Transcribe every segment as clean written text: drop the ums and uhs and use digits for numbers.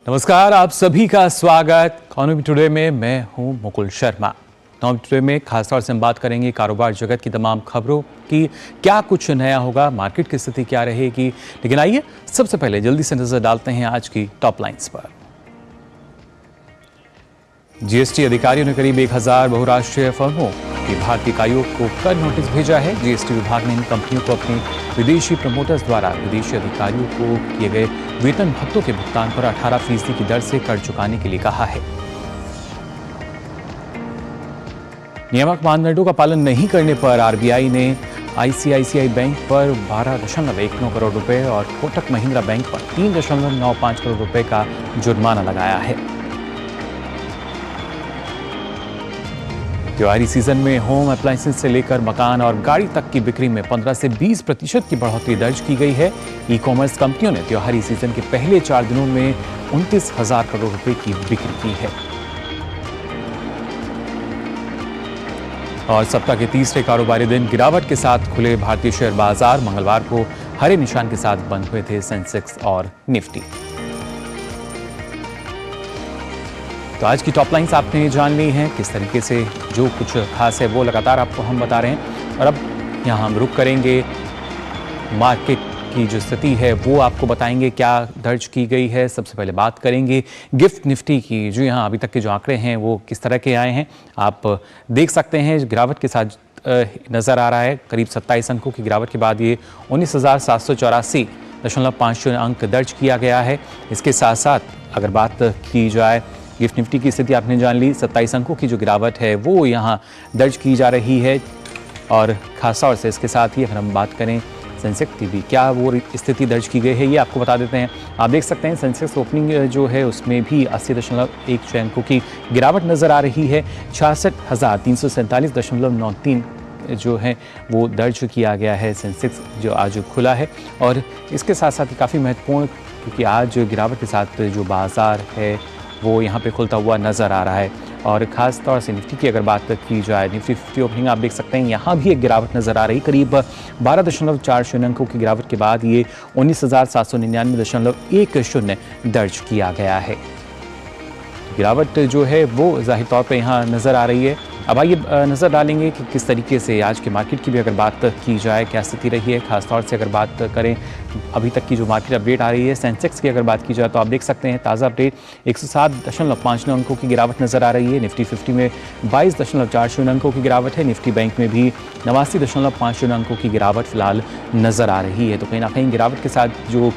नमस्कार, आप सभी का स्वागत इकोनॉमी टुडे में। मैं हूं मुकुल शर्मा। इकोनॉमी टुडे में खासतौर से हम बात करेंगे कारोबार जगत की तमाम खबरों की, क्या कुछ नया होगा, मार्केट की स्थिति क्या रहेगी। लेकिन आइए सबसे पहले जल्दी से नजर डालते हैं आज की टॉप लाइंस पर। जीएसटी अधिकारियों ने करीब 1000 बहुराष्ट्रीय फर्मों की भारतीय इकाइयों को कर नोटिस भेजा है। जीएसटी विभाग ने इन कंपनियों को अपने विदेशी प्रमोटर्स द्वारा विदेशी अधिकारियों को किए गए वेतन भत्तों के भुगतान पर 18% की दर से कर चुकाने के लिए कहा है। नियामक मानदंडों का पालन नहीं करने पर आरबीआई ने आईसीआईसीआई बैंक पर 12.19 करोड़ रुपए और कोटक महिंद्रा बैंक पर 3.95 करोड़ रुपए का जुर्माना लगाया है। त्योहारी सीजन में होम अप्लायंसेस से लेकर मकान और गाड़ी तक की बिक्री में 15 से 20% की बढ़ोतरी दर्ज की गई है। ई कॉमर्स कंपनियों ने त्योहारी सीजन के पहले 4 दिनों में 29,000 करोड़ रुपए की बिक्री की है। और सप्ताह के तीसरे कारोबारी दिन गिरावट के साथ खुले भारतीय शेयर बाजार मंगलवार को हरे निशान के साथ बंद हुए थे सेंसेक्स और निफ्टी। तो आज की टॉप लाइन्स आपने जान ली हैं, किस तरीके से जो कुछ खास है वो लगातार आपको हम बता रहे हैं। और अब यहाँ हम रुक करेंगे, मार्केट की जो स्थिति है वो आपको बताएंगे क्या दर्ज की गई है। सबसे पहले बात करेंगे गिफ्ट निफ्टी की, जो यहाँ अभी तक के जो आंकड़े हैं वो किस तरह के आए हैं। आप देख सकते हैं गिरावट के साथ नज़र आ रहा है। करीब 27 अंकों की गिरावट के बाद ये 19,784.50 अंक दर्ज किया गया है। इसके साथ साथ अगर बात की जाए गिफ्ट निफ्टी की स्थिति आपने जान ली, 27 अंकों की जो गिरावट है वो यहाँ दर्ज की जा रही है। और खासतौर से इसके साथ ही अगर हम बात करें सेंसेक्स की भी क्या वो स्थिति दर्ज की गई है ये आपको बता देते हैं। आप देख सकते हैं सेंसेक्स ओपनिंग जो है उसमें भी 80.16 अंकों की गिरावट नज़र आ रही है। 66,347.93 जो है वो दर्ज किया गया है सेंसेक्स जो आज खुला है। और इसके साथ साथ काफ़ी महत्वपूर्ण, क्योंकि आज गिरावट के साथ जो बाजार है वो यहाँ पे खुलता हुआ नज़र आ रहा है। और ख़ास तौर से निफ्टी की अगर बात की जाए, निफ्टी 50 ओपनिंग आप देख सकते हैं यहाँ भी एक गिरावट नज़र आ रही। करीब 12.40 अंकों की गिरावट के बाद ये 19,799.10 दर्ज किया गया है। गिरावट जो है वो जाहिर तौर पे यहाँ नज़र आ रही है। अब आइए नज़र डालेंगे कि किस तरीके से आज के मार्केट की भी अगर बात की जाए क्या स्थिति रही है। खासतौर से अगर बात करें अभी तक की जो मार्केट अपडेट आ रही है, सेंसेक्स की अगर बात की जाए तो आप देख सकते हैं ताज़ा अपडेट 107.59 अंकों की गिरावट नज़र आ रही है। निफ्टी 50 में 22.40 अंकों की गिरावट है। निफ्टी बैंक में भी 89.50 अंकों की गिरावट फिलहाल नज़र आ रही है। तो कहीं ना कहीं गिरावट के साथ जो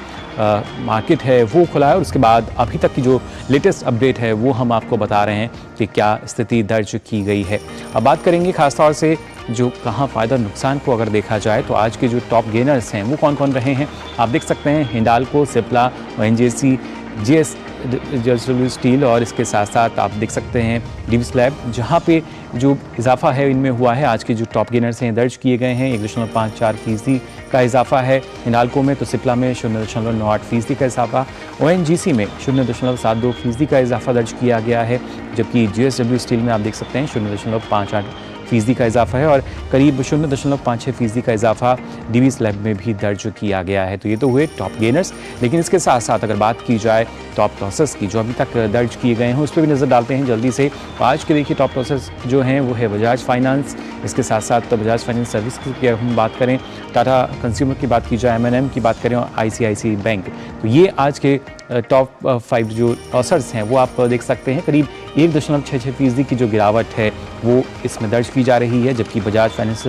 मार्केट है वो खुला है। और उसके बाद अभी तक की जो लेटेस्ट अपडेट है वो हम आपको बता रहे हैं कि क्या स्थिति दर्ज की गई है। अब बात करेंगे खासतौर से जो कहाँ फ़ायदा नुकसान को अगर देखा जाए तो आज के जो टॉप गेनर्स हैं वो कौन कौन रहे हैं। आप देख सकते हैं Hindalco, Cipla, ONGC, JSW steel और इसके साथ साथ आप देख सकते हैं डिविस लैब, जहाँ पे जो इजाफा है इनमें हुआ है। आज के जो टॉप गेनर्स हैं दर्ज किए गए हैं 1.54% का इजाफा है हिंडाल्को में, तो सिप्ला में 0.98% का इजाफा, ओएनजीसी में 0.72% का इजाफा दर्ज किया गया है। जबकि जेएसडब्ल्यू स्टील में आप देख सकते हैं 0.58% का इजाफा है और करीब 0.56% का इजाफा डिविस लैब में भी दर्ज किया गया है। तो ये तो हुए टॉप गेनर्स। लेकिन इसके साथ साथ अगर बात की जाए टॉप लॉसेस की जो अभी तक दर्ज किए गए हैं उस पर भी नज़र डालते हैं जल्दी से। आज के देखिए टॉप लॉसेस जो हैं वो है बजाज फाइनेंस, इसके साथ साथ तो बजाज फाइनेंस सर्विस की हम बात करें, टाटा कंज्यूमर की बात की जाए, एमएनएम की बात करें और आईसीआईसीआई बैंक, तो ये आज के टॉप 5 जो लॉसर्स हैं वो आप देख सकते हैं। करीब 1.66% की जो गिरावट है वो इसमें दर्ज की जा रही है। जबकि बजाज फाइनेंस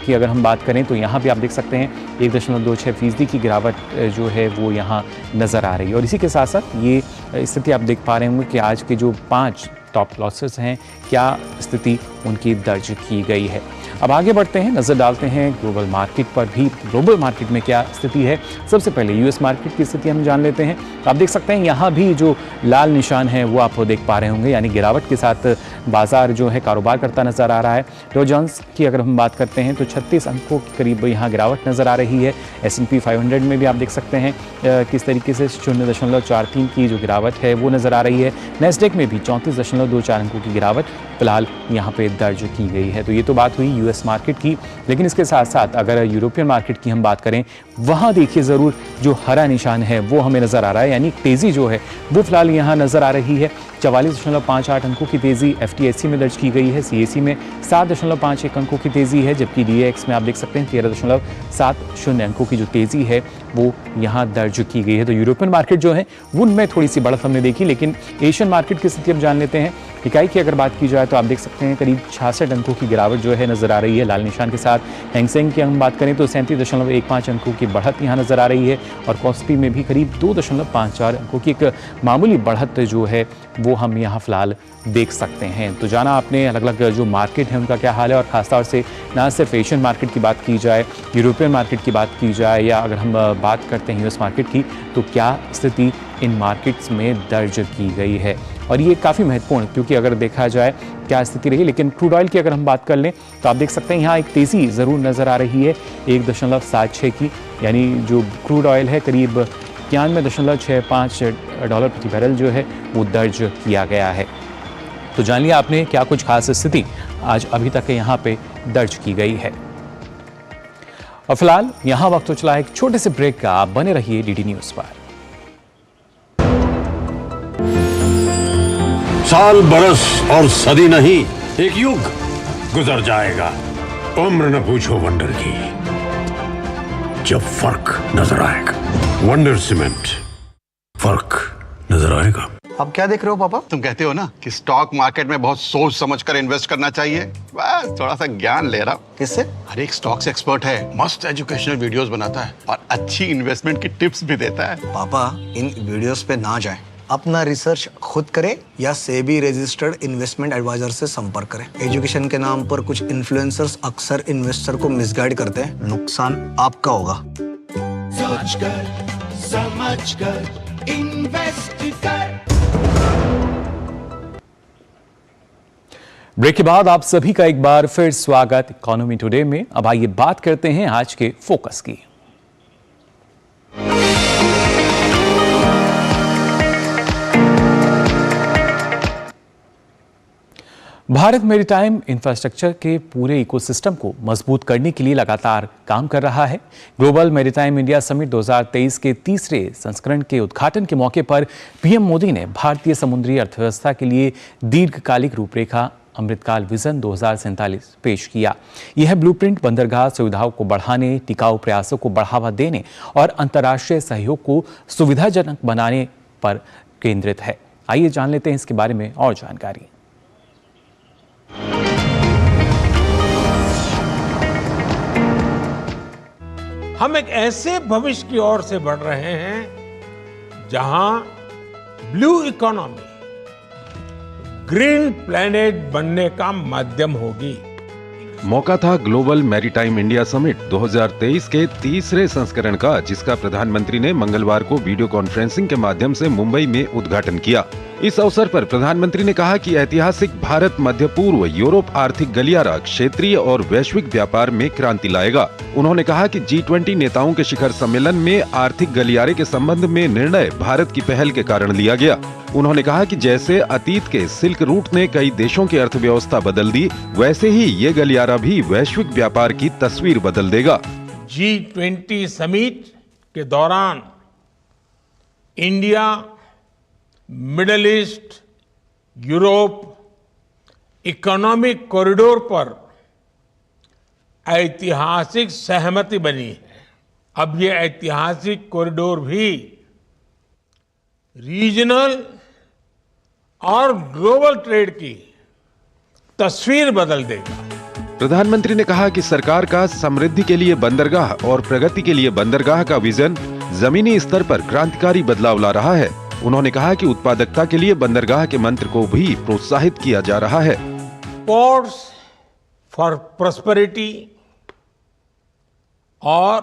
की अगर हम बात करें तो यहाँ भी आप देख सकते हैं 1.26% की गिरावट जो है वो यहाँ नज़र आ रही है। और इसी के साथ साथ ये स्थिति आप देख पा रहे होंगे कि आज के जो 5 टॉप लॉसेस हैं क्या स्थिति उनकी दर्ज की गई है। अब आगे बढ़ते हैं, नज़र डालते हैं ग्लोबल मार्केट पर भी। ग्लोबल मार्केट में क्या स्थिति है, सबसे पहले यूएस मार्केट की स्थिति हम जान लेते हैं। आप देख सकते हैं यहाँ भी जो लाल निशान है वो आप देख पा रहे होंगे, यानी गिरावट के साथ बाजार जो है कारोबार करता नज़र आ रहा है। डॉ जोन्स की अगर हम बात करते हैं तो 36 अंकों के करीब यहाँ गिरावट नज़र आ रही है। S&P 500 में भी आप देख सकते हैं किस तरीके से 0.43 की जो गिरावट है वो नज़र आ रही है। नेस्डेक में भी 34.24 अंकों की गिरावट फिलहाल यहाँ पे दर्ज की गई है। तो ये तो बात हुई यूएस मार्केट की, लेकिन इसके साथ साथ अगर यूरोपियन मार्केट की हम बात करें, वहाँ देखिए ज़रूर जो हरा निशान है वो हमें नज़र आ रहा है, यानी तेज़ी जो है वो फिलहाल यहाँ नज़र आ रही है। 44.58 अंकों की तेज़ी एफटीएससी में दर्ज की गई है, सीएसी में 7.51 अंकों की तेज़ी है, जबकि डीएक्स में आप देख सकते हैं 13.70 अंकों की जो तेज़ी है वो यहाँ दर्ज की गई है। तो यूरोपियन मार्केट जो है उनमें थोड़ी सी बढ़त हमने देखी, लेकिन एशियन मार्केट की स्थिति अब जान लेते हैं। इकाई की अगर बात की जाए तो आप देख सकते हैं करीब 66 अंकों की गिरावट जो है नजर आ रही है लाल निशान के साथ। हैंगसेंग की हम बात करें तो 37.15 अंकों की बढ़त यहाँ नजर आ रही है, और कॉस्पी में भी करीब 2.54 अंकों की एक मामूली बढ़त जो है वो हम यहाँ फिलहाल देख सकते हैं। तो जाना आपने अलग अलग जो मार्केट है उनका क्या हाल है, और खासतौर से ना सिर्फ एशियन मार्केट की बात की जाए, यूरोपियन मार्केट की बात की जाए, या अगर हम बात करते हैं यूएस मार्केट की, तो क्या स्थिति इन मार्केट्स में दर्ज की गई है। और ये काफ़ी महत्वपूर्ण, क्योंकि अगर देखा जाए क्या स्थिति रही। लेकिन क्रूड ऑयल की अगर हम बात कर लें तो आप देख सकते हैं यहाँ एक तेज़ी ज़रूर नज़र आ रही है 1.76 की, यानी जो क्रूड ऑयल है करीब 91.65 डॉलर प्रति बैरल जो है वो दर्ज किया गया है। तो जान लिया आपने क्या कुछ खास स्थिति आज अभी तक यहाँ पे दर्ज की गई है। और फिलहाल यहाँ वक्त हो चला एक छोटे से ब्रेक का, आप बने रहिए डीडी न्यूज़ पर। साल बरस और सदी नहीं, एक युग गुजर जाएगा, उम्र न पूछो वंडर की, जब फर्क नजर आएगा। वंडर सीमेंट, फर्क नजर आएगा। अब क्या देख रहे हो पापा? तुम कहते हो ना कि स्टॉक मार्केट में बहुत सोच समझ कर इन्वेस्ट करना चाहिए, बस थोड़ा सा ज्ञान ले रहा हूं। किससे? हर एक स्टॉक्स एक्सपर्ट है, मस्त एजुकेशनल वीडियोस बनाता है और अच्छी इन्वेस्टमेंट की टिप्स भी देता है। पापा इन वीडियोस पे ना जाएं, अपना रिसर्च खुद करें या सेबी रजिस्टर्ड इन्वेस्टमेंट एडवाइजर से संपर्क करें। एजुकेशन के नाम पर कुछ इन्फ्लुएंसर्स अक्सर इन्वेस्टर को मिसगाइड करते हैं, नुकसान आपका होगा। सोच कर समझ कर इन्वेस्ट कर। ब्रेक के बाद आप सभी का एक बार फिर स्वागत इकोनॉमी टुडे में। अब आइए बात करते हैं आज के फोकस की। भारत मैरीटाइम इंफ्रास्ट्रक्चर के पूरे इकोसिस्टम को मजबूत करने के लिए लगातार काम कर रहा है। ग्लोबल मैरीटाइम इंडिया समिट 2023 के तीसरे संस्करण के उद्घाटन के मौके पर पीएम मोदी ने भारतीय समुद्री अर्थव्यवस्था के लिए दीर्घकालिक रूपरेखा अमृतकाल विजन 2047 पेश किया। यह ब्लूप्रिंट बंदरगाह सुविधाओं को बढ़ाने, टिकाऊ प्रयासों को बढ़ावा देने और अंतर्राष्ट्रीय सहयोग को सुविधाजनक बनाने पर केंद्रित है। आइए जान लेते हैं इसके बारे में और जानकारी। हम एक ऐसे भविष्य की ओर से बढ़ रहे हैं जहां ब्लू इकोनॉमी ग्रीन प्लेनेट बनने का माध्यम होगी। मौका था ग्लोबल मैरीटाइम इंडिया समिट 2023 के तीसरे संस्करण का, जिसका प्रधानमंत्री ने मंगलवार को वीडियो कॉन्फ्रेंसिंग के माध्यम से मुंबई में उद्घाटन किया। इस अवसर पर प्रधानमंत्री ने कहा कि ऐतिहासिक भारत मध्य पूर्व यूरोप आर्थिक गलियारा क्षेत्रीय और वैश्विक व्यापार में क्रांति लाएगा। उन्होंने कहा कि G20 नेताओं के शिखर सम्मेलन में आर्थिक गलियारे के संबंध में निर्णय भारत की पहल के कारण लिया गया। उन्होंने कहा कि जैसे अतीत के सिल्क रूट ने कई देशों की अर्थव्यवस्था बदल दी, वैसे ही ये गलियारा भी वैश्विक व्यापार की तस्वीर बदल देगा। G20 समिट के दौरान India, middle east, Europe economic corridor पर ऐतिहासिक सहमति बनी है। अब ये ऐतिहासिक कॉरिडोर भी रीजनल और ग्लोबल ट्रेड की तस्वीर बदल देगा। प्रधानमंत्री ने कहा कि सरकार का समृद्धि के लिए बंदरगाह और प्रगति के लिए बंदरगाह का विजन जमीनी स्तर पर क्रांतिकारी बदलाव ला रहा है। उन्होंने कहा कि उत्पादकता के लिए बंदरगाह के मंत्र को भी प्रोत्साहित किया जा रहा है। पोर्ट्स फॉर प्रॉस्पेरिटी और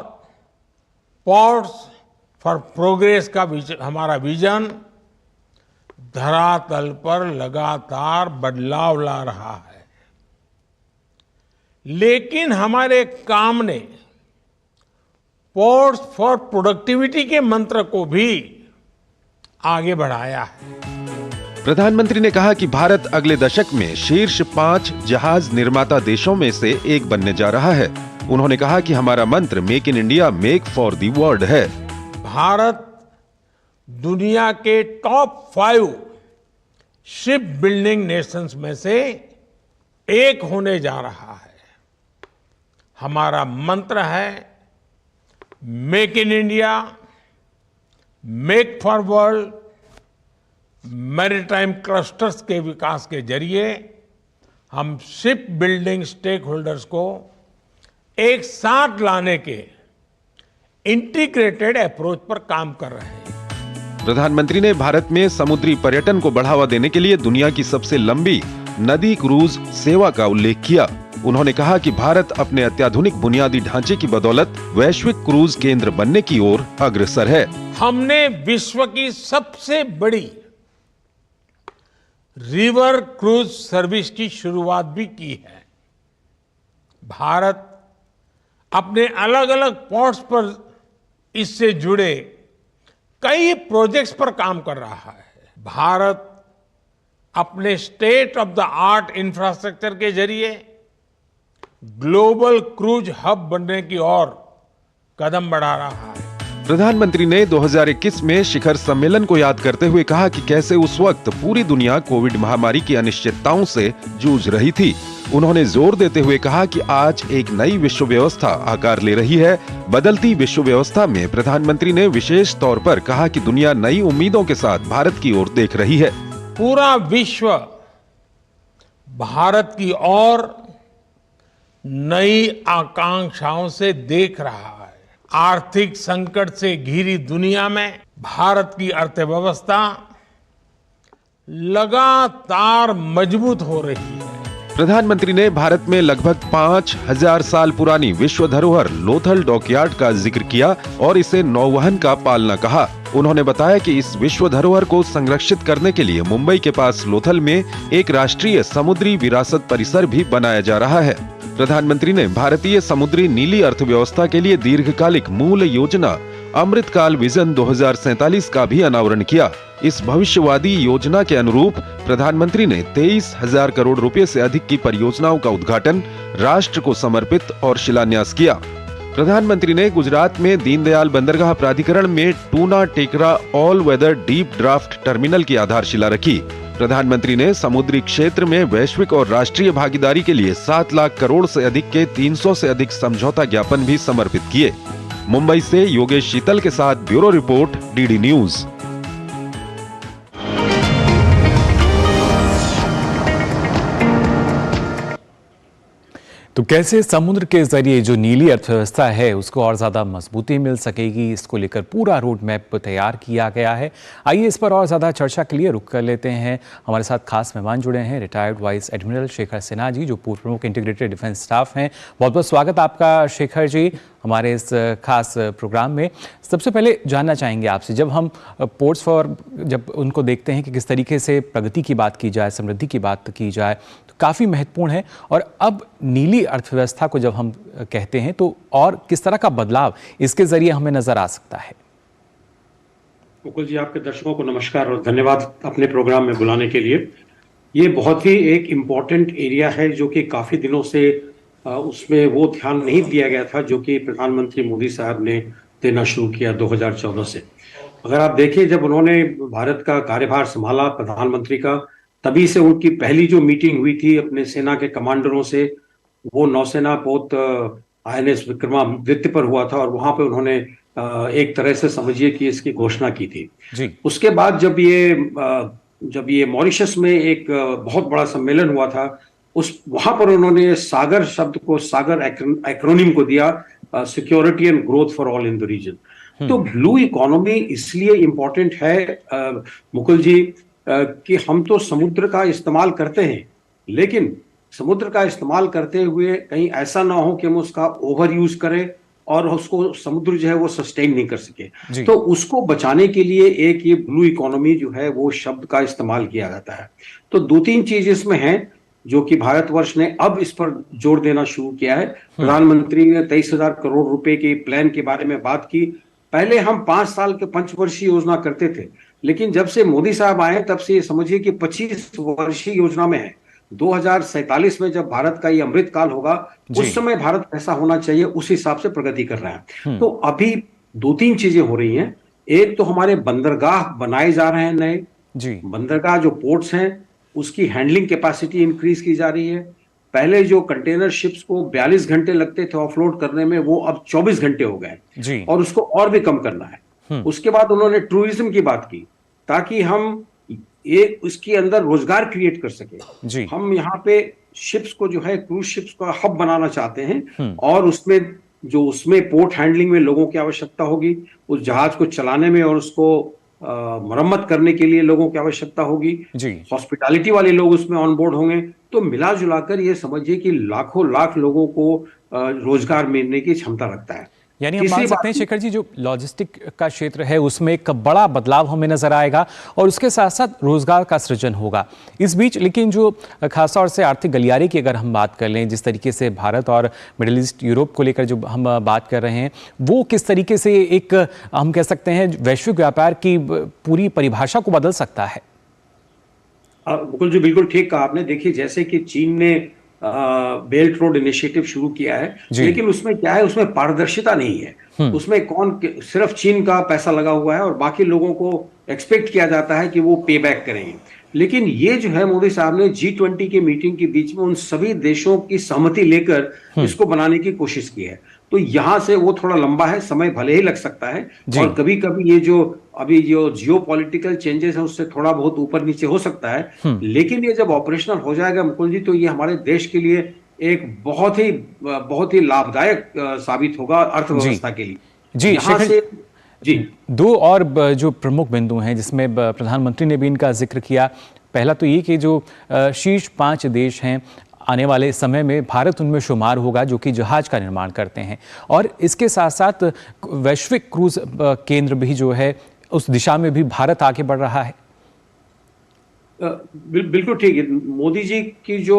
पोर्ट्स फॉर प्रोग्रेस का हमारा विजन धरातल पर लगातार बदलाव ला रहा है। लेकिन हमारे काम ने पोर्ट्स फॉर प्रोडक्टिविटी के मंत्र को भी आगे बढ़ाया है। प्रधानमंत्री ने कहा कि भारत अगले दशक में शीर्ष 5 जहाज निर्माता देशों में से एक बनने जा रहा है। उन्होंने कहा कि हमारा मंत्र make in India, make for the world है। भारत दुनिया के टॉप 5 शिप बिल्डिंग नेशंस में से एक होने जा रहा है। हमारा मंत्र है make in India, make for world. Maritime clusters के विकास के जरिए हम शिप बिल्डिंग स्टेक होल्डर्स को एक साथ लाने के इंटीग्रेटेड अप्रोच पर काम कर रहे हैं। प्रधानमंत्री ने भारत में समुद्री पर्यटन को बढ़ावा देने के लिए दुनिया की सबसे लंबी नदी क्रूज सेवा का उल्लेख किया। उन्होंने कहा कि भारत अपने अत्याधुनिक बुनियादी ढांचे की बदौलत वैश्विक क्रूज केंद्र बनने की ओर अग्रसर है। हमने विश्व की सबसे बड़ी रिवर क्रूज सर्विस की शुरुआत भी की है। भारत अपने अलग अलग पोर्ट्स पर इससे जुड़े कई प्रोजेक्ट्स पर काम कर रहा है। भारत अपने state of the art infrastructure के जरिए ग्लोबल क्रूज हब बनने की ओर कदम बढ़ा रहा है। प्रधानमंत्री ने 2021 में शिखर सम्मेलन को याद करते हुए कहा कि कैसे उस वक्त पूरी दुनिया कोविड महामारी की अनिश्चितताओं से जूझ रही थी। उन्होंने जोर देते हुए कहा कि आज एक नई विश्व व्यवस्था आकार ले रही है। बदलती विश्व व्यवस्था में प्रधानमंत्री ने विशेष तौर पर कहा कि दुनिया नई उम्मीदों के साथ भारत की ओर देख रही है। पूरा विश्व भारत की ओर नई आकांक्षाओं से देख रहा है। आर्थिक संकट से घिरी दुनिया में भारत की अर्थव्यवस्था लगातार मजबूत हो रही है। प्रधानमंत्री ने भारत में लगभग 5000 साल पुरानी विश्व धरोहर लोथल डॉकयार्ड का जिक्र किया और इसे नौवहन का पालना कहा। उन्होंने बताया कि इस विश्व धरोहर को संरक्षित करने के लिए मुंबई के पास लोथल में एक राष्ट्रीय समुद्री विरासत परिसर भी बनाया जा रहा है। प्रधानमंत्री ने भारतीय समुद्री नीली अर्थव्यवस्था के लिए दीर्घकालिक मूल योजना अमृतकाल विजन 2047 का भी अनावरण किया। इस भविष्यवादी योजना के अनुरूप प्रधानमंत्री ने 23,000 करोड़ रुपए से अधिक की परियोजनाओं का उद्घाटन, राष्ट्र को समर्पित और शिलान्यास किया। प्रधानमंत्री ने गुजरात में दीनदयाल बंदरगाह प्राधिकरण में Tuna Tekra all weather deep draft terminal की आधारशिला रखी। प्रधानमंत्री ने समुद्री क्षेत्र में वैश्विक और राष्ट्रीय भागीदारी के लिए 7 लाख करोड़ से अधिक के 300 से अधिक समझौता ज्ञापन भी समर्पित किए। मुंबई से योगेश शीतल के साथ ब्यूरो रिपोर्ट, डीडी न्यूज। तो कैसे समुद्र के जरिए जो नीली अर्थव्यवस्था है उसको और ज़्यादा मजबूती मिल सकेगी, इसको लेकर पूरा रोड मैप तैयार किया गया है। आइए इस पर और ज़्यादा चर्चा के लिए रुक कर लेते हैं। हमारे साथ खास मेहमान जुड़े हैं retired vice admiral Shekhar Sinha ji, जो पूर्व प्रमुख इंटीग्रेटेड डिफेंस स्टाफ हैं। बहुत बहुत स्वागत आपका शेखर जी हमारे इस खास प्रोग्राम में। सबसे पहले जानना चाहेंगे आपसे, जब हम पोर्ट्स फॉर जब उनको देखते हैं कि किस तरीके से प्रगति की बात की जाए, समृद्धि की बात की जाए, तो काफ़ी महत्वपूर्ण है। और अब नीली अर्थव्यवस्था को जब हम कहते हैं तो और किस तरह का बदलाव इसके जरिए हमें नजर आ सकता है? मुकुल जी, आपके दर्शकों को नमस्कार और धन्यवाद अपने प्रोग्राम में बुलाने के लिए। ये बहुत ही एक इम्पॉर्टेंट एरिया है जो कि काफ़ी दिनों से उसमें वो ध्यान नहीं दिया गया था जो कि प्रधानमंत्री मोदी साहब ने देना शुरू किया 2014 से। अगर आप देखें, जब उन्होंने भारत का कार्यभार संभाला प्रधानमंत्री का, तभी से उनकी पहली जो मीटिंग हुई थी अपने सेना के कमांडरों से, वो नौसेना पोत INS विक्रमादित्य पर हुआ था और वहां पे उन्होंने एक तरह से समझिए कि इसकी घोषणा की थी जी। उसके बाद जब ये मॉरिशस में एक बहुत बड़ा सम्मेलन हुआ था, वहां पर उन्होंने सागर शब्द को, सागर एक्रोनिम को दिया, security and growth for all in the region. तो ब्लू इकोनॉमी इसलिए इंपॉर्टेंट है मुकुल जी कि हम तो समुद्र का इस्तेमाल करते हैं, लेकिन समुद्र का इस्तेमाल करते हुए कहीं ऐसा ना हो कि हम उसका ओवर यूज करें और उसको समुद्र जो है वो सस्टेन नहीं कर सके। तो उसको बचाने के लिए एक ये ब्लू इकोनॉमी जो है वो शब्द का इस्तेमाल किया जाता है। तो 2-3 चीज इसमें हैं जो कि भारतवर्ष ने अब इस पर जोर देना शुरू किया है। प्रधानमंत्री ने 23,000 करोड़ रुपए के प्लान के बारे में बात की। पहले हम 5 साल के पंचवर्षीय योजना करते थे, लेकिन जब से मोदी साहब आए तब से ये समझिए कि 25 वर्षीय योजना में है। 2047 में जब भारत का ये अमृत काल होगा, उस समय भारत कैसा होना चाहिए उस हिसाब से प्रगति कर रहा है। तो अभी 2-3 चीजें हो रही हैं। एक तो हमारे बंदरगाह बनाए जा रहे हैं नए जी। बंदरगाह, जो पोर्ट्स हैं उसकी हैंडलिंग कैपेसिटी इंक्रीज की जा रही है। पहले जो कंटेनर शिप्स को 42 घंटे लगते थे ऑफलोड करने में, वो अब 24 घंटे हो गए जी। और उसको और भी कम करना है। उसके बाद उन्होंने टूरिज्म की बात की, ताकि हम एक उसके अंदर रोजगार क्रिएट कर सके जी। हम यहाँ पे शिप्स को जो है क्रूज शिप्स का हब बनाना चाहते हैं, और उसमें पोर्ट हैंडलिंग में लोगों की आवश्यकता होगी, उस जहाज को चलाने में और उसको मरम्मत करने के लिए लोगों की आवश्यकता होगी जी। हॉस्पिटैलिटी वाले लोग उसमें ऑन बोर्ड होंगे। तो मिला जुलाकर ये समझिए कि लाखों लाख लोगों को रोजगार मिलने की क्षमता रखता है। यानी हम मान सकते हैं शेखर जी, जो लॉजिस्टिक का क्षेत्र है उसमें एक बड़ा बदलाव हमें नजर आएगा और उसके साथ साथ रोजगार का सृजन होगा इस बीच। लेकिन जो खासतौर से आर्थिक गलियारे की अगर हम बात कर लें, जिस तरीके से भारत और मिडिल ईस्ट यूरोप को लेकर जो हम बात कर रहे हैं, वो किस तरीके से एक हम कह सकते हैं वैश्विक व्यापार की पूरी परिभाषा को बदल सकता है? मुकुल जी, बिल्कुल ठीक कहा आपने। देखिए, जैसे कि चीन ने बेल्ट रोड इनिशिएटिव शुरू किया है, लेकिन उसमें क्या है, उसमें पारदर्शिता नहीं है। उसमें सिर्फ चीन का पैसा लगा हुआ है और बाकी लोगों को एक्सपेक्ट किया जाता है कि वो पे बैक करेंगे। लेकिन ये जो है, मोदी साहब ने G20 की मीटिंग के बीच में उन सभी देशों की सहमति लेकर इसको बनाने की कोशिश की है। तो यहां से वो थोड़ा लंबा है, समय भले ही लग सकता है, और कभी कभी ये जो अभी जो जियोपॉलिटिकल चेंजेस है उससे थोड़ा बहुत ऊपर नीचे हो सकता है। लेकिन ये जब ऑपरेशनल हो जाएगा मुकुल जी, तो ये हमारे देश के लिए एक बहुत ही लाभदायक साबित होगा अर्थव्यवस्था के लिए। जी यहाँ से जी दो और जो प्रमुख बिंदु हैं जिसमें प्रधानमंत्री ने भी इनका जिक्र किया। पहला तो ये कि जो शीर्ष 5 देश हैं, आने वाले समय में भारत उनमें शुमार होगा जो कि जहाज का निर्माण करते हैं, और इसके साथ साथ वैश्विक क्रूज केंद्र भी जो है उस दिशा में भी भारत आगे बढ़ रहा है। बिल्कुल ठीक है। मोदी जी की जो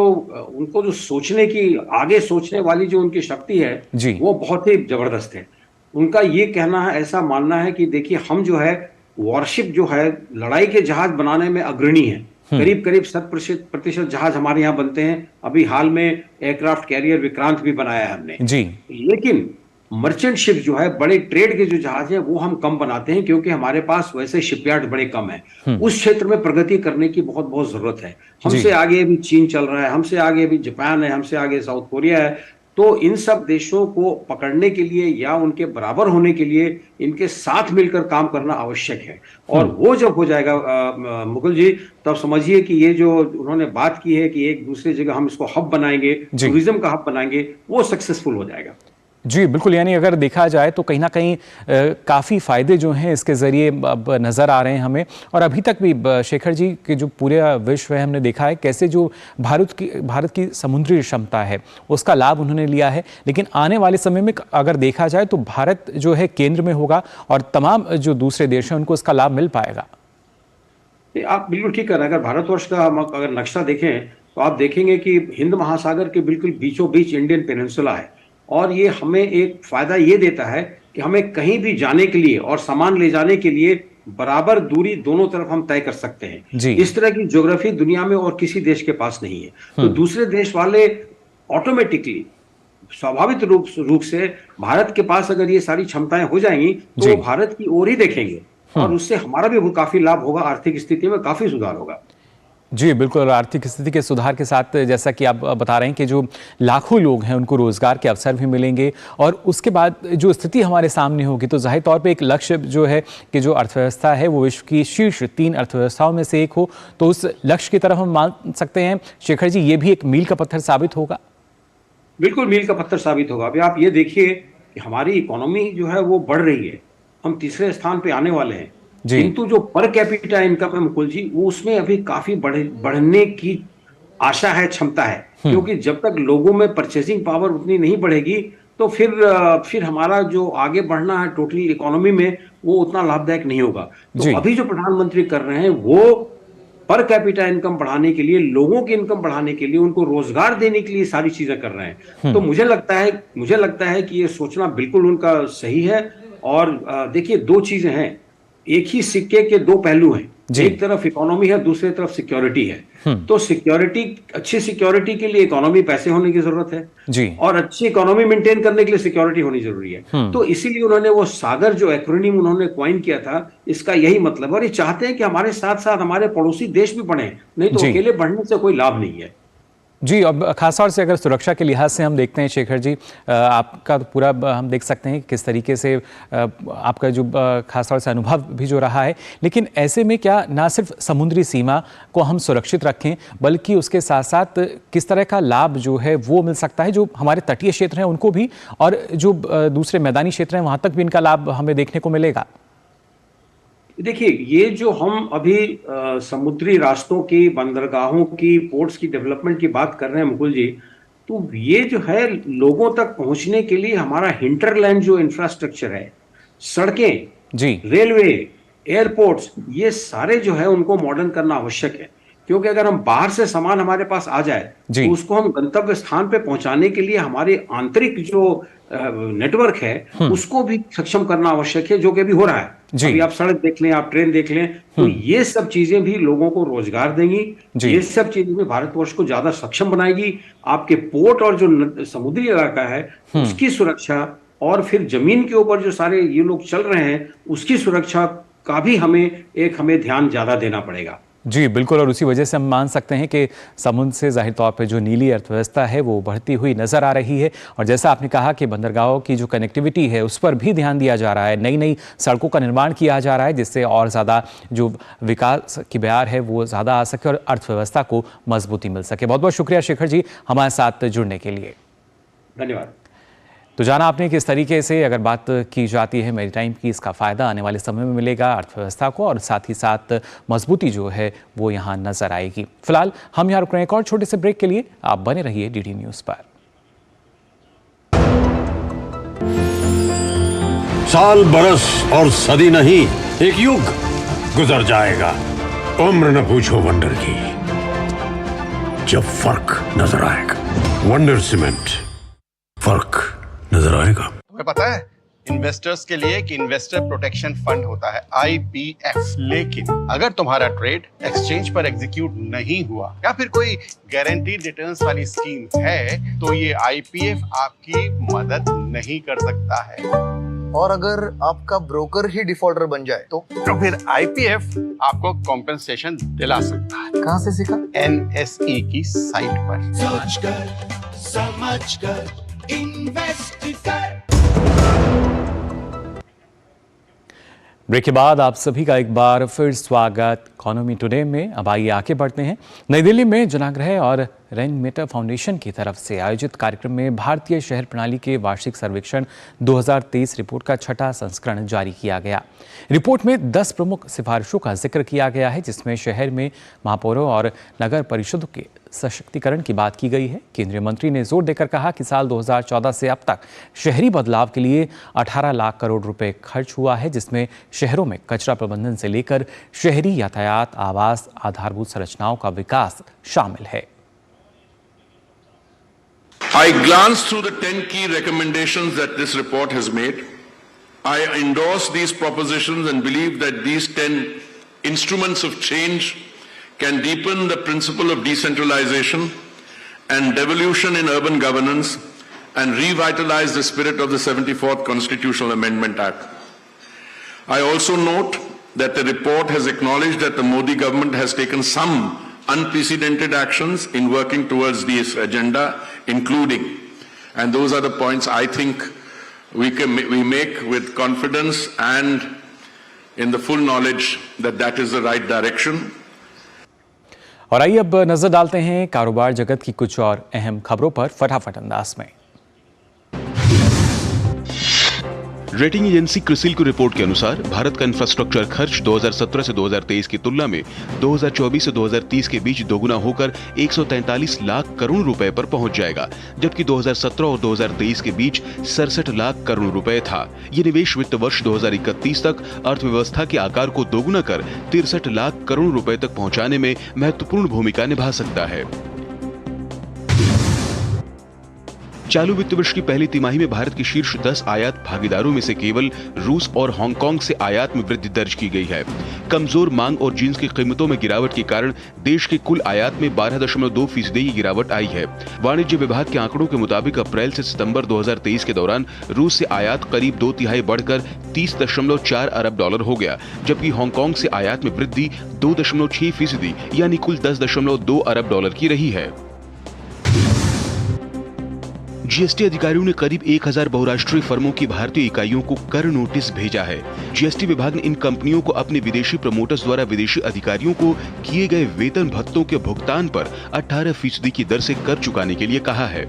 उनको जो सोचने की, आगे सोचने वाली जो उनकी शक्ति है वो बहुत ही जबरदस्त है। उनका ये कहना है, ऐसा मानना है कि देखिए, हम जो है वॉरशिप जो है लड़ाई के जहाज बनाने में अग्रणी है। करीब 100% जहाज हमारे यहाँ बनते हैं। अभी हाल में एयरक्राफ्ट कैरियर विक्रांत भी बनाया है हमने जी। लेकिन मर्चेंट शिप जो है, बड़े ट्रेड के जो जहाज हैं, वो हम कम बनाते हैं, क्योंकि हमारे पास वैसे शिपयार्ड बड़े कम हैं। उस क्षेत्र में प्रगति करने की बहुत जरूरत है। हमसे आगे अभी चीन चल रहा है, हमसे आगे अभी जापान है, हमसे आगे साउथ कोरिया है। तो इन सब देशों को पकड़ने के लिए या उनके बराबर होने के लिए इनके साथ मिलकर काम करना आवश्यक है। और वो जब हो जाएगा मुकुल जी, तब समझिए कि ये जो उन्होंने बात की है कि एक दूसरी जगह हम इसको हब बनाएंगे, टूरिज्म का हब बनाएंगे, वो सक्सेसफुल हो जाएगा। जी बिल्कुल, यानी अगर देखा जाए तो कहीं ना कहीं काफ़ी फ़ायदे जो हैं इसके ज़रिए अब नज़र आ रहे हैं हमें। और अभी तक भी शेखर जी के जो पूरे विश्व है, हमने देखा है कैसे जो भारत की समुद्री क्षमता है उसका लाभ उन्होंने लिया है। लेकिन आने वाले समय में अगर देखा जाए तो भारत जो है केंद्र में होगा और तमाम जो दूसरे देश हैं उनको इसका लाभ मिल पाएगा। आप बिल्कुल ठीक कर रहे हैं। अगर भारतवर्ष का हम अगर नक्शा देखें तो आप देखेंगे कि हिंद महासागर के बिल्कुल बीचों बीच इंडियन पेनिनसुला है, और ये हमें एक फायदा ये देता है कि हमें कहीं भी जाने के लिए और सामान ले जाने के लिए बराबर दूरी दोनों तरफ हम तय कर सकते हैं। इस तरह की ज्योग्राफी दुनिया में और किसी देश के पास नहीं है। तो दूसरे देश वाले ऑटोमेटिकली, स्वाभाविक रूप से भारत के पास अगर ये सारी क्षमताएं हो जाएंगी तो वो भारत की ओर ही देखेंगे, और उससे हमारा भी काफी लाभ होगा, आर्थिक स्थिति में काफी सुधार होगा। जी बिल्कुल, आर्थिक स्थिति के सुधार के साथ जैसा कि आप बता रहे हैं कि जो लाखों लोग हैं उनको रोजगार के अवसर भी मिलेंगे, और उसके बाद जो स्थिति हमारे सामने होगी तो जाहिर तौर पे एक लक्ष्य जो है कि जो अर्थव्यवस्था है वो विश्व की शीर्ष 3 अर्थव्यवस्थाओं में से एक हो, तो उस लक्ष्य की तरफ हम मान सकते हैं शेखर जी, ये भी एक मील का पत्थर साबित होगा। बिल्कुल मील का पत्थर साबित होगा। अभी आप ये देखिए कि हमारी इकोनॉमी जो है वो बढ़ रही है, हम तीसरे स्थान पे आने वाले हैं, किंतु जो पर कैपिटा इनकम है मुकुल जी, वो उसमें अभी काफी बढ़ने की आशा है, क्षमता है। क्योंकि जब तक लोगों में परचेसिंग पावर उतनी नहीं बढ़ेगी तो फिर हमारा जो आगे बढ़ना है टोटली इकोनॉमी में, वो उतना लाभदायक नहीं होगा। तो अभी जो प्रधानमंत्री कर रहे हैं वो पर कैपिटा इनकम बढ़ाने के लिए, लोगों की इनकम बढ़ाने के लिए, उनको रोजगार देने के लिए सारी चीजें कर रहे हैं। तो मुझे लगता है कि ये सोचना बिल्कुल उनका सही है। और देखिए, 2 चीजें हैं। एक ही सिक्के के दो पहलू हैं। जी। एक तरफ इकोनॉमी है, दूसरी तरफ सिक्योरिटी है। तो सिक्योरिटी, अच्छी सिक्योरिटी के लिए इकोनॉमी, पैसे होने की जरूरत है जी। और अच्छी इकोनॉमी मेंटेन करने के लिए सिक्योरिटी होनी जरूरी है। तो इसीलिए उन्होंने वो सागर जो एक्रोनिम उन्होंने कॉइन किया था, इसका यही मतलब, और ये चाहते हैं कि हमारे साथ साथ हमारे पड़ोसी देश भी बढ़े, नहीं तो जी। अकेले बढ़ने से कोई लाभ नहीं है। जी, अब खासतौर से अगर सुरक्षा के लिहाज से हम देखते हैं शेखर जी, आपका तो पूरा हम देख सकते हैं किस तरीके से आपका जो खासतौर से अनुभव भी जो रहा है, लेकिन ऐसे में क्या ना सिर्फ समुद्री सीमा को हम सुरक्षित रखें बल्कि उसके साथ साथ किस तरह का लाभ जो है वो मिल सकता है जो हमारे तटीय क्षेत्र हैं उनको भी, और जो दूसरे मैदानी क्षेत्र हैं वहाँ तक भी इनका लाभ हमें देखने को मिलेगा? देखिए, ये जो हम अभी समुद्री रास्तों की, बंदरगाहों की, पोर्ट्स की डेवलपमेंट की बात कर रहे हैं मुकुल जी, तो ये जो है लोगों तक पहुंचने के लिए हमारा हिंटरलैंड जो इंफ्रास्ट्रक्चर है, सड़कें जी, रेलवे, एयरपोर्ट्स, ये सारे जो है उनको मॉडर्न करना आवश्यक है। क्योंकि अगर हम बाहर से सामान हमारे पास आ जाए तो उसको हम गंतव्य स्थान पे पहुंचाने के लिए हमारे आंतरिक जो नेटवर्क है उसको भी सक्षम करना आवश्यक है, जो कि अभी हो रहा है। अभी आप सड़क देख लें, आप ट्रेन देख लें, तो ये सब चीजें भी लोगों को रोजगार देंगी, ये सब चीजें भी भारतवर्ष को ज्यादा सक्षम बनाएगी। आपके पोर्ट और जो समुद्री इलाका है उसकी सुरक्षा, और फिर जमीन के ऊपर जो सारे ये लोग चल रहे हैं उसकी सुरक्षा का भी हमें ध्यान ज्यादा देना पड़ेगा। जी बिल्कुल, और उसी वजह से हम मान सकते हैं कि समुद्र से जाहिर तौर पे जो नीली अर्थव्यवस्था है वो बढ़ती हुई नज़र आ रही है। और जैसा आपने कहा कि बंदरगाहों की जो कनेक्टिविटी है उस पर भी ध्यान दिया जा रहा है, नई नई सड़कों का निर्माण किया जा रहा है जिससे और ज़्यादा जो विकास की बयार है वो ज़्यादा आ सके और अर्थव्यवस्था को मजबूती मिल सके। बहुत बहुत शुक्रिया शेखर जी हमारे साथ जुड़ने के लिए। धन्यवाद। तो जाना आपने किस तरीके से अगर बात की जाती है मैरीटाइम की, इसका फ़ायदा आने वाले समय में मिलेगा अर्थव्यवस्था को और साथ ही साथ मजबूती जो है वो यहाँ नज़र आएगी। फिलहाल हम यहाँ रुक रहे हैं एक और छोटे से ब्रेक के लिए, आप बने रहिए डीडी न्यूज़ पर। साल, बरस और सदी नहीं, एक युग गुजर जाएगा। उम्र न पूछो वंडर की, जब फर्क नजर आएगा। वंडर सीमेंट, फर्क नजर आएगा। तुम्हें पता है इन्वेस्टर्स के लिए एक इन्वेस्टर प्रोटेक्शन फंड होता है, IPF। लेकिन अगर तुम्हारा ट्रेड एक्सचेंज पर एग्जीक्यूट नहीं हुआ या फिर कोई गारंटीड रिटर्न्स वाली स्कीम है तो ये IPF आपकी मदद नहीं कर सकता है। और अगर आपका ब्रोकर ही डिफॉल्टर बन जाए तो फिर IPF आपको कॉम्पेंसेशन दिला सकता है। कहाँ से सीखा? NSE की साइट पर। सोच कर समझ कर इन्वेस्ट कर। ब्रेक के बाद आप सभी का एक बार फिर स्वागत इकोनॉमी टुडे में। अब आइए आगे बढ़ते हैं। नई दिल्ली में जनाग्रह और रेनमेटर फाउंडेशन की तरफ से आयोजित कार्यक्रम में भारतीय शहर प्रणाली के वार्षिक सर्वेक्षण 2023 रिपोर्ट का 6वां संस्करण जारी किया गया। रिपोर्ट में 10 प्रमुख सिफारिशों का जिक्र किया गया है जिसमें शहर में महापौरों और नगर परिषदों के सशक्तिकरण की बात की गई है। केंद्रीय मंत्री ने जोर देकर कहा कि साल 2014 से अब तक शहरी बदलाव के लिए 18 लाख करोड़ रुपए खर्च हुआ है, जिसमें शहरों में कचरा प्रबंधन से लेकर शहरी यातायात, आवास, आधारभूत संरचनाओं का विकास शामिल है। I glanced through the 10 key recommendations that this report has made. I endorse these propositions and believe that these 10 instruments of change can deepen the principle of decentralization and devolution in urban governance and revitalize the spirit of the 74th Constitutional Amendment Act. I also note that the report has acknowledged that the Modi government has taken some unprecedented actions in working towards this agenda, including, and those are the points I think we make with confidence and in the full knowledge that that is the right direction. और आइए अब नजर डालते हैं कारोबार जगत की कुछ और अहम खबरों पर फटाफट अंदाज में। रेटिंग एजेंसी क्रिसिल की रिपोर्ट के अनुसार भारत का इंफ्रास्ट्रक्चर खर्च 2017 से 2023 की तुलना में 2024 से 2030 के बीच दोगुना होकर 143 लाख करोड़ रुपए पर पहुंच जाएगा, जबकि 2017 और 2023 के बीच 67 लाख करोड़ रुपए था। ये निवेश वित्त वर्ष 2031 तक अर्थव्यवस्था के आकार को दोगुना कर 63 लाख करोड़ रुपए तक पहुंचाने में महत्वपूर्ण भूमिका निभा सकता है। चालू वित्त वर्ष की पहली तिमाही में भारत के शीर्ष 10 आयात भागीदारों में से केवल रूस और हांगकांग से आयात में वृद्धि दर्ज की गई है। कमजोर मांग और जींस की कीमतों में गिरावट के कारण देश के कुल आयात में 12.2% की गिरावट आई है। वाणिज्य विभाग के आंकड़ों के मुताबिक अप्रैल से सितंबर 2023 के दौरान रूस से आयात करीब 2/3 बढ़कर 30.4 अरब डॉलर हो गया, जबकि हांगकांग से आयात में वृद्धि 2.6% यानी कुल 10.2 अरब डॉलर की रही है। जीएसटी अधिकारियों ने करीब 1000 बहुराष्ट्रीय फर्मों की भारतीय इकाइयों को कर नोटिस भेजा है। जीएसटी विभाग ने इन कंपनियों को अपने विदेशी प्रमोटर्स द्वारा विदेशी अधिकारियों को किए गए वेतन भत्तों के भुगतान पर 18% की दर से कर चुकाने के लिए कहा है।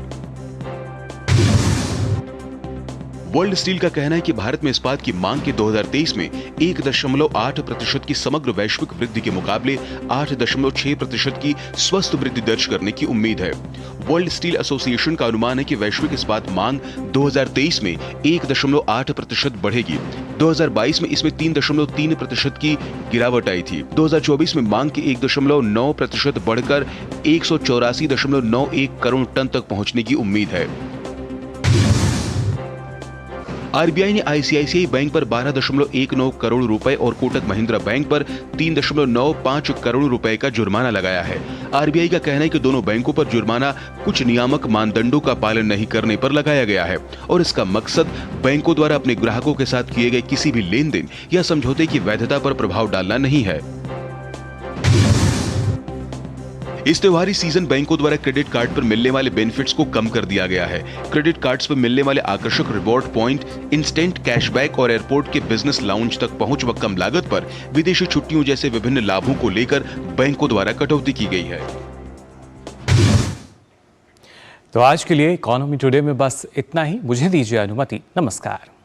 वर्ल्ड स्टील का कहना है कि भारत में इस्पात की मांग के 2023 में 1.8% की समग्र वैश्विक वृद्धि के मुकाबले 8.6% की स्वस्थ वृद्धि दर्ज करने की उम्मीद है। वर्ल्ड स्टील एसोसिएशन का अनुमान है कि वैश्विक इस्पात मांग 2023 में 1.8% बढ़ेगी। 2022 में इसमें 3.3% की गिरावट आई थी। 2024 में मांग की 1.9% बढ़कर 184.91 करोड़ टन तक पहुंचने की उम्मीद है। आरबीआई ने आईसीआईसीआई बैंक पर 12.19 करोड़ रुपए और कोटक महिंद्रा बैंक पर 3.95 करोड़ रुपए का जुर्माना लगाया है। आरबीआई का कहना है कि दोनों बैंकों पर जुर्माना कुछ नियामक मानदंडों का पालन नहीं करने पर लगाया गया है और इसका मकसद बैंकों द्वारा अपने ग्राहकों के साथ किए गए किसी भी लेन देन या समझौते की वैधता पर प्रभाव डालना नहीं है। इस त्योहारी सीजन बैंकों द्वारा क्रेडिट कार्ड पर मिलने वाले बेनिफिट्स को कम कर दिया गया है। क्रेडिट कार्ड्स पर मिलने वाले आकर्षक रिवॉर्ड पॉइंट, इंस्टेंट कैशबैक और एयरपोर्ट के बिजनेस लाउंज तक पहुंच व कम लागत पर विदेशी छुट्टियों जैसे विभिन्न लाभों को लेकर बैंकों द्वारा कटौती की गई है। तो आज के लिए इकोनॉमी टुडे में बस इतना ही। मुझे दीजिए अनुमति। नमस्कार।